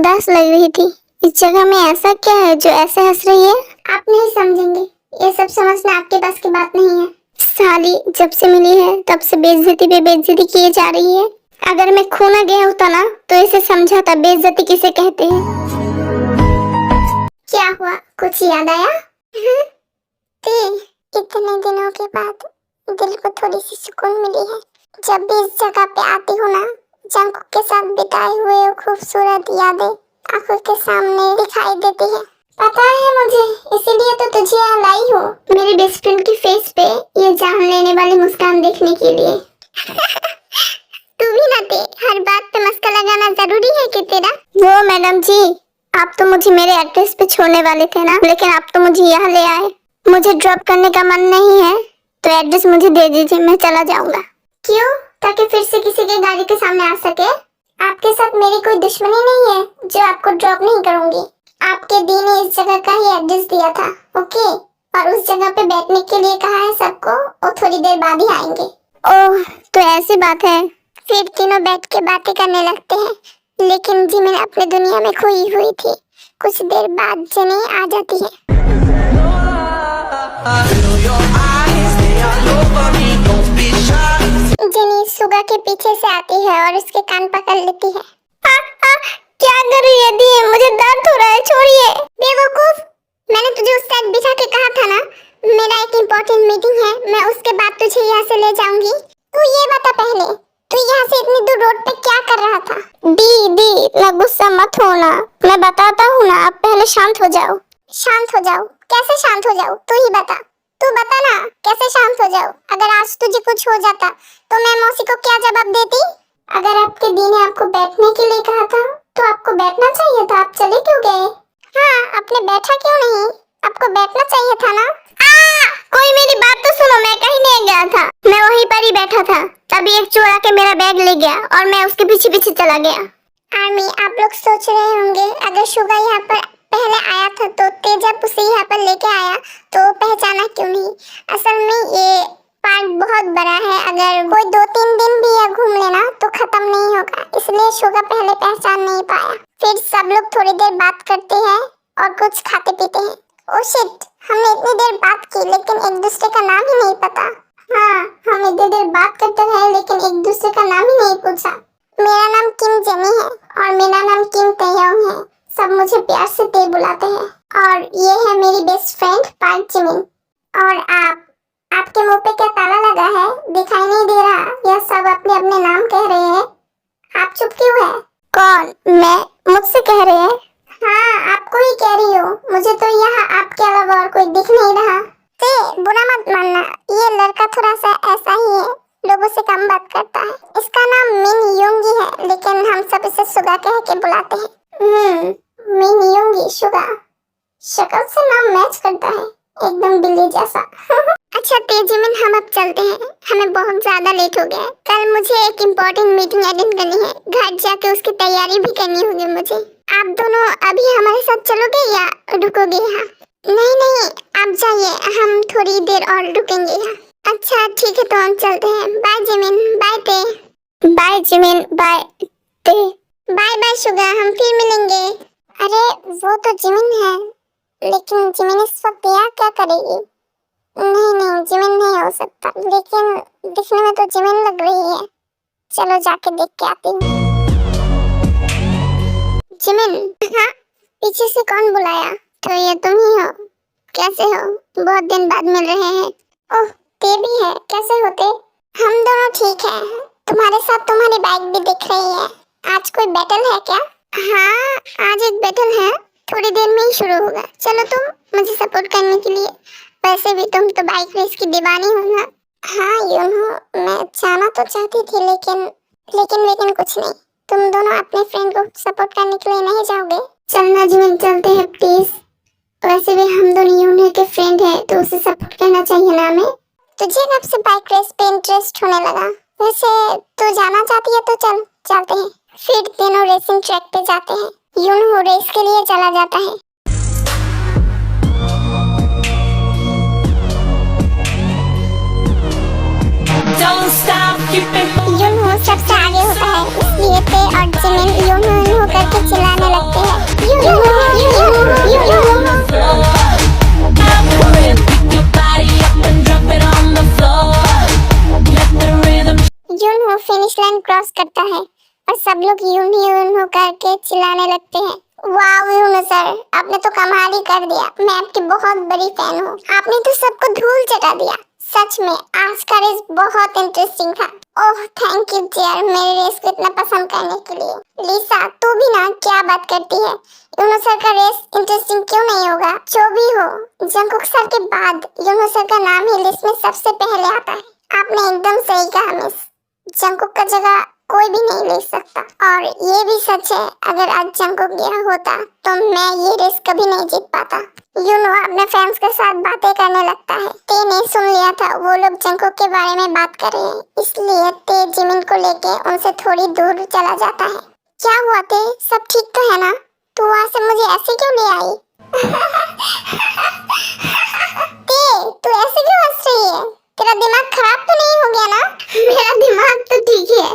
उदास लग रही थी। इस जगह में ऐसा क्या है जो ऐसे हंस रही है? आप नहीं समझेंगे, ये सब समझना आपके पास की बात नहीं है। साली जब से मिली है तब से बेइज्जती पे बेइज्जती किए जा रही है। अगर मैं खो ना गया होता ना तो इसे समझाता बेइज्जती किसे कहते हैं। क्या हुआ, कुछ याद आया? इतने दिनों के बाद दिल को थोड़ी सी सुकून मिली है। जब भी इस जगह पे आती हूँ ना, जंकु के साथ बिताए हुए वो खूबसूरत यादें आंखों के सामने दिखाई देती है। पता है मुझे, इसीलिए तो तुझे यहाँ लाई हूँ, मेरी बेस्ट फ्रेंड की फेस पे ये जान लेने वाली मुस्कान देखने के लिए। तू भी ना दे, हर बात पे मस्का लगाना जरूरी है कि तेरा? वो मैडम जी, आप तो मुझे मेरे एड्रेस पे छोड़ने वाले थे ना, लेकिन आप तो मुझे यहाँ ले आए। मुझे ड्रॉप करने का मन नहीं है तो एड्रेस मुझे दे दीजिए, मैं चला जाऊंगा। क्यों? ताकि फिर से किसी के गाड़ी के सामने आ सके। आपके साथ मेरी कोई दुश्मनी नहीं है जो आपको ड्रॉप नहीं करूंगी। आपके दी ने इस जगह का ही एड्रेस दिया था, ओके? और उस जगह पे बैठने के लिए कहा है सबको, और थोड़ी देर बाद ही आएंगे। ओह, तो ऐसी बात है। फिर तीनों बैठ के बातें करने लगते हैं, लेकिन जी मैं अपनी दुनिया में खोई हुई थी। कुछ देर बाद जनी आ जाती है। जनी सुगा के पीछे से आती है और उसके कान पकड़ लेती है। क्या कर रही है दी? मुझे दर्द हो रहा है, छोड़िए। बेवकूफ, मैंने तुझे उस साइड बिठा के कहा था ना, मेरा एक इम्पोर्टेंट मीटिंग है, मैं उसके बाद तुझे यहाँ से ले जाऊंगी। तू ये बता पहले, तू यहाँ से इतनी दूर रोड पे क्या कर रहा था? दी गुस्सा मत होना, मैं बताता हूँ ना, आप पहले शांत हो जाओ। शांत हो जाओ? कैसे शांत हो जाओ? तू ही बता, तू बता ना, कैसे शांत हो जाओ? अगर आज तुझे कुछ हो जाता तो मैं मौसी को क्या जवाब देती? अगर आपके दी ने आपको बैठने के लिए कहा था तो आपको बैठना चाहिए था, आप चले क्यों गए? हाँ, आपने बैठा क्यों नहीं? आपको बैठना चाहिए था ना। कोई मेरी बात तो सुनो, मैं कहीं नहीं गया था, मैं वहीं पर ही बैठा था। तभी एक चोर आके मेरा बैग ले गया और मैं उसके पीछे पीछे चला गया। आर्मी, आप लोग सोच रहे होंगे अगर शुगा यहाँ पर पहले आया था तो तेजब उसे यहाँ पर लेके आया तो पहचाना क्यों नहीं? असल में ये पार्क बहुत बड़ा है, अगर कोई 2-3 दिन भी यहाँ घूम लेना तो खत्म नहीं होगा, इसलिए शुगा पहले पहचान नहीं पाया। फिर सब लोग थोड़ी देर बात करते हैं और कुछ खाते पीते हैं। ओह शिट, हमने इतनी देर बात की लेकिन एक दूसरे का नाम ही नहीं पता। हाँ, हम इतनी देर बात करते रहे लेकिन एक दूसरे का नाम ही नहीं पूछा। मेरा नाम किम जेमी है और मेरा नाम किम तेयोंग है, सब मुझे प्यार से ते बुलाते हैं। और ये है मेरी बेस्ट फ्रेंड पार्क जिमिन। और आपके मुंह पे क्या ताला लगा है? दिखाई नहीं दे रहा या सब अपने अपने नाम कह रहे हैं? आप चुप क्यों है? कौन? मैं? मुझसे कह रहे हैं? हाँ, आपको ही कह रही हूँ, मुझे तो यहाँ आपके अलावा और कोई दिख नहीं रहा। ते बुरा मत मानना, ये लड़का थोड़ा सा ऐसा ही है, लोगों से कम बात करता है। इसका नाम मिन योंगी है लेकिन हम सब इसे सुगा कह के बुलाते हैं। मिन योंगी, शुगा, शक्ल से नाम मैच करता है, एकदम बिल्ली जैसा। अच्छा तेजिमिन, हम अब चलते हैं, हमें बहुत ज्यादा लेट हो गया है। कल मुझे एक इम्पोर्टेंट मीटिंग अटेंड करनी है, घर जाके उसकी तैयारी भी करनी होगी मुझे। आप दोनों अभी हमारे साथ चलोगे या रुकोगे यहाँ? नहीं, आप जाइए, हम थोड़ी देर और रुकेंगे यहाँ। अच्छा ठीक है, तो हम चलते हैं। बाय जिमिन, बाय ते। बाय जिमिन, बाय ते। बाय बाय शुगा, हम फिर मिलेंगे। अरे वो तो जिमिन है, लेकिन जिमिन इस वक्त यहाँ क्या करेगी? नहीं, जिमिन नहीं हो सकता, लेकिन दिखने में तो जिमिन लग रही है। चलो जाके देख के आती हूँ। जिमिन। हाँ, पीछे से कौन बुलाया? तो ये तुम ही हो? कैसे हो? बहुत दिन बाद मिल रहे हैं। ओह, ते भी है, कैसे होते? हम दोनों ठीक हैं, तुम्हारे साथ तुम्हारी बाइक भी दिख रही है। आज कोई बैटल है क्या? हाँ, आज एक बैटल है, थोड़ी देर में ही शुरू होगा। चलो तुम मुझे सपोर्ट करने के लिए, वैसे भी तुम तो बाइक रेस की दीवानी हो ना। हाँ यूनहो, मैं जाना तो चाहती थी लेकिन कुछ नहीं। तुम दोनों अपने फ्रेंड को सपोर्ट करने के लिए नहीं जाओगे? चलना जिमिन, चलते हैं प्लीज। वैसे भी हम दोनों यूनहो के फ्रेंड हैं तो उसे सपोर्ट करना चाहिए ना हमें। तुझे कब से बाइक रेस पे इंटरेस्ट होने लगा? वैसे तू जाना चाहती है तो चलते हैं। फिर तीनों रेसिंग ट्रैक पे जाते हैं। यूनहो रेस के लिए चला जाता है। Don't stop यूनहो सबसे आगे होता है, इसलिए ते और जिमिन यूनहो करके चिल्लाने लगते हैं। यूनहो फिनिश लाइन क्रॉस करता है और सब लोग यूनहो करके चिल्लाने लगते हैं। वाह यूनहो सर, आपने तो कमाल ही कर दिया। मैं आपकी बहुत बड़ी फैन हूँ। आपने तो सबको धूल चटा दिया। सच में आज का रेस बहुत इंटरेस्टिंग था। ओह थैंक यू डियर, मेरे रेस को इतना पसंद करने के लिए। लिसा तू भी ना क्या बात करती है, यूनो सर का रेस इंटरेस्टिंग क्यों नहीं होगा? जो भी हो, जंगकुक सर के बाद यूनो सर का नाम ही लिस्ट में सबसे पहले आता है। आपने एकदम सही कहा मिस, जंगकुक का जगह कोई भी नहीं ले सकता। और ये भी सच है, अगर आज जंगकुक गया होता तो मैं ये रेस कभी नहीं जीत पाता। अपने फैंस के साथ बातें करने लगता है। ते ने सुन लिया था वो लोग जंगकुक के बारे में बात कर रहे हैं, इसलिए ते जिमिन को लेके उनसे थोड़ी दूर चला जाता है। क्या हुआ ते, सब ठीक तो है ना? तू वहाँ से मुझे ऐसे क्यों ले आई? ते तू ऐसे क्यों हंस रही है? तेरा दिमाग खराब तो नहीं हो गया ना? मेरा दिमाग तो ठीक है,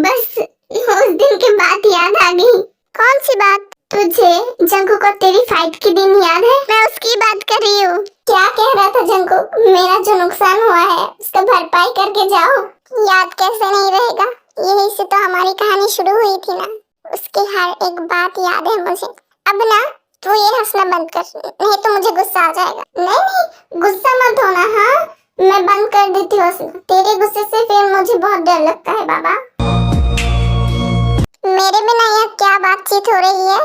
बस उस दिन की बात याद आ गई। कौन सी बात? तुझे जंगकुक और तेरी फाइट के दिन याद है? मैं उसकी बात कर रही हूँ। क्या कह रहा था जंगकुक? मेरा जो नुकसान हुआ है उसका भरपाई करके जाओ। याद कैसे नहीं रहेगा, यही से तो हमारी कहानी शुरू हुई थी ना। उसकी हर एक बात याद है मुझे। अब ना तू ये हंसना बंद कर, नहीं तो मुझे गुस्सा आ जाएगा। नहीं गुस्सा मत होना। हाँ मैं बंद कर देती हूँ हंसना। तेरे गुस्से से फिर मुझे बहुत डर लगता है बाबा। मेरे बिना यहाँ क्या बातचीत हो रही है?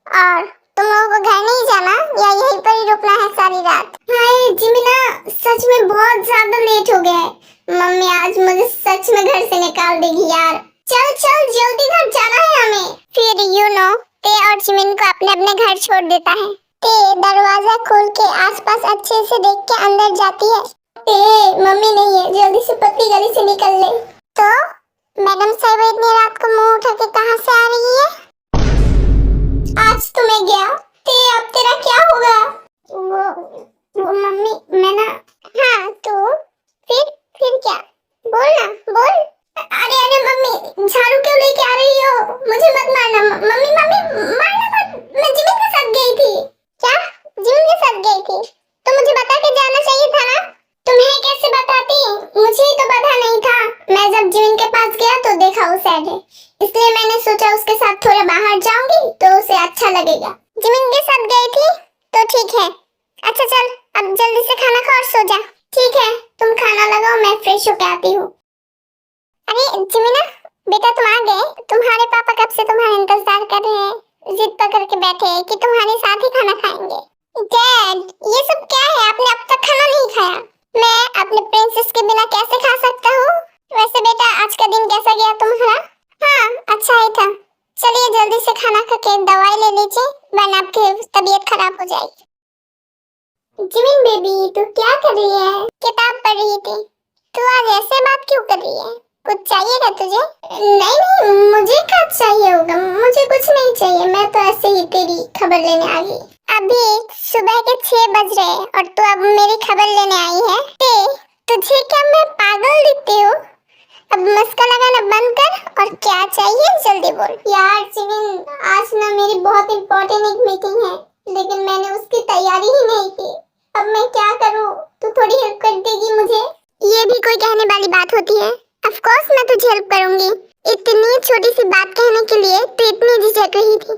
और तुम लोगों को घर नहीं जाना या यहीं पर ही रुकना है सारी रात? हाय जिमिना, सच में बहुत ज्यादा लेट हो गया है। मम्मी आज मुझे सच में घर से निकाल देगी यार। चल चल जल्दी घर जाना है हमें। फिर ते और जिमिन को अपने अपने घर छोड़ देता है। ते दरवाजा खोल के आसपास अच्छे से देख के अंदर जाती है। ते मम्मी नहीं है, जल्दी से पतली गली से निकल ले। तो मैडम साहब इतनी रात को मुंह उठा के कहाँ से आ रही है? आज तो मैं गया। ते अब तेरा क्या होगा? वो मम्मी मैं ना। हाँ तो फिर क्या? बोल ना बोल। अरे मम्मी झाड़ू क्यों लेके आ रही हो? मुझे मत मारना मम्मी मारना मत। मैं जिमिन के साथ गई थी। क्या जिमिन के साथ गई थी? तो मुझे बता के जाना चाहिए था ना। तुम्हें कैसे बताती? मुझे ही तो पता नहीं था। मैं जब जिमिन के पास गया तो देखा वो सैड है, इसलिए मैंने सोचा उसके साथ थोड़ा बाहर जाऊंगी तो उसे अच्छा लगेगा। जिमिन के साथ गई थी तो ठीक है। अच्छा चल अब जल्दी से खाना खा और सो जा। ठीक है तुम खाना लगाओ, मैं फ्रेश होके आती हूँ। अरे जिमिना बेटा तुम आ गए। तुम्हारे पापा कब से तुम्हारा इंतजार कर रहे हैं, जिद पकड़ के बैठे हैं कि तुम्हारे साथ ही खाना खाएंगे। डैड ये सब क्या है? आपने अब तक खाना नहीं खाया। मैं अपने प्रिंसेस के बिना कैसे खा सकता हूँ? वैसे बेटा आज का दिन कैसा गया तुम्हारा? हाँ अच्छा ही था। चलिए जल्दी से खाना खा के दवाई ले लीजिए, वरना आपकी तबीयत खराब हो जाएगी। जिमिन बेबी तू क्या कर रही है? किताब पढ़ रही थी। तू आज ऐसे बात क्यों कर रही है? कुछ चाहिएगा तुझे? नहीं मुझे क्या चाहिए होगा, मुझे कुछ नहीं चाहिए। मैं तो ऐसे ही तेरी खबर लेने आ गई। अभी सुबह के 6 बज रहे हैं और तू अब मेरी खबर लेने आई है? तुझे क्या मैं पागल दिखती हूँ? अब मस्का लगाना बंद कर और क्या चाहिए जल्दी बोल। यार जिमिन आज ना मेरी बहुत इम्पोर्टेंट एक मीटिंग है, लेकिन मैंने उसकी तैयारी ही नहीं की। अब मैं क्या करूँ? तू थोड़ी हेल्प कर देगी मुझे? ये भी कोई कहने वाली बात होती है? ऑफ कोर्स मैं तुझे हेल्प करूंगी। इतनी छोटी सी बात कहने के लिए तू इतनी झिझक रही थी,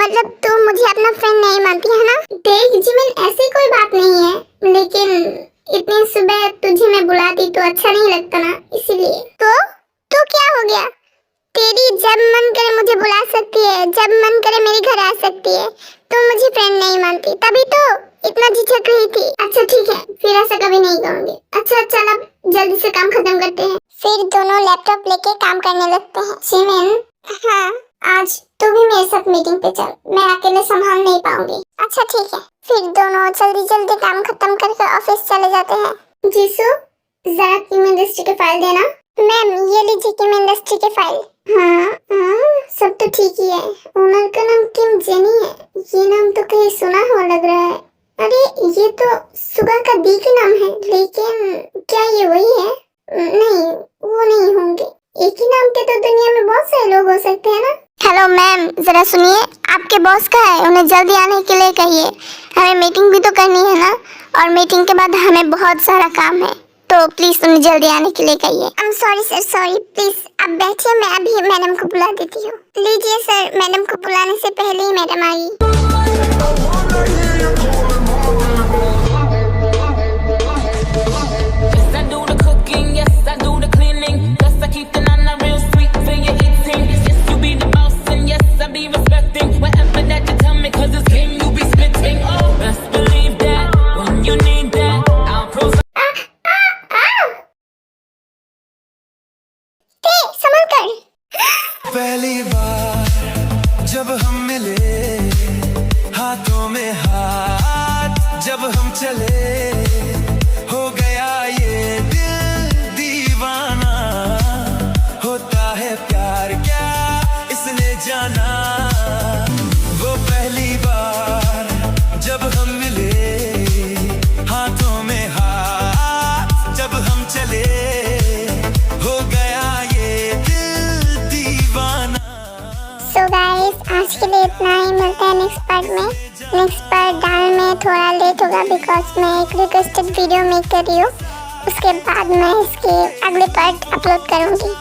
मतलब तू मुझे अपना फ्रेंड नहीं मानती है ना? देख जिमिन ऐसी कोई बात नहीं है, लेकिन इतनी सुबह तुझे मैं बुलाती तो अच्छा नहीं लगता ना, इसलिए। तो क्या हो गया? तेरी जब मन करे मुझे बुला सकती है, जब मन करे मेरे घर आ सकती है। तो मुझे फ्रेंड नहीं मानती, तभी तो इतना झिझक रही थी। अच्छा ठीक है, फिर ऐसा कभी नहीं कहूंगी। अच्छा चल अब जल्दी से काम खत्म करते हैं। फिर दोनों लैपटॉप लेके काम करने लगते हैं। जिमिन हाँ आज तू भी मेरे साथ मीटिंग पे चल, मैं अकेले संभाल नहीं पाऊंगी। अच्छा ठीक है। फिर दोनों जल्दी जल्दी काम खत्म करके ऑफिस चले जाते हैं। जीसू जरा कीम इंडस्ट्री की फाइल देना। मैम ये लीजिए कीम इंडस्ट्री की फाइल। हाँ सब तो ठीक ही है। ओनर का नाम किम जेनी है, ये नाम तो कहीं सुना हुआ लग रहा है। अरे ये तो सुगा का दी का नाम है, लेकिन क्या ये वही है? नहीं, वो नहीं होंगे। एक ही नाम के तो दुनिया में बहुत सारे लोग हो सकते हैं ना। हेलो मैम, जरा सुनिए, आपके बॉस का है, उन्हें जल्दी आने के लिए कहिए। हमें मीटिंग भी तो करनी है ना, और मीटिंग के बाद हमें बहुत सारा काम है, तो प्लीज उन्हें जल्दी आने के लिए कहिए। I am sorry sir, sorry. Please आप बैठिए, मैं अभी मैडम को बुला देती हूँ। लीजिए सर, मैडम को बुलाने से पहले ही मैडम आई। पहली बार जब हम मिले, हाथों में हाथ जब हम चले, हो गया ये दिल दीवाना। होता है प्यार क्या इसने जाना। वो पहली बार जब हम मिले, हाथों में हाथ जब हम चले, हो गया ये दिल दीवाना। सो गाइस, आज के लिए इतना ही। मिलते हैं नेक्स्ट पार्ट में। नेक्स्ट पार्ट डालने में थोड़ा लेट होगा बिकॉज मैं एक रिक्वेस्टेड वीडियो मेक कर रही हूँ। उसके बाद मैं इसके अगले पार्ट अपलोड करूँगी।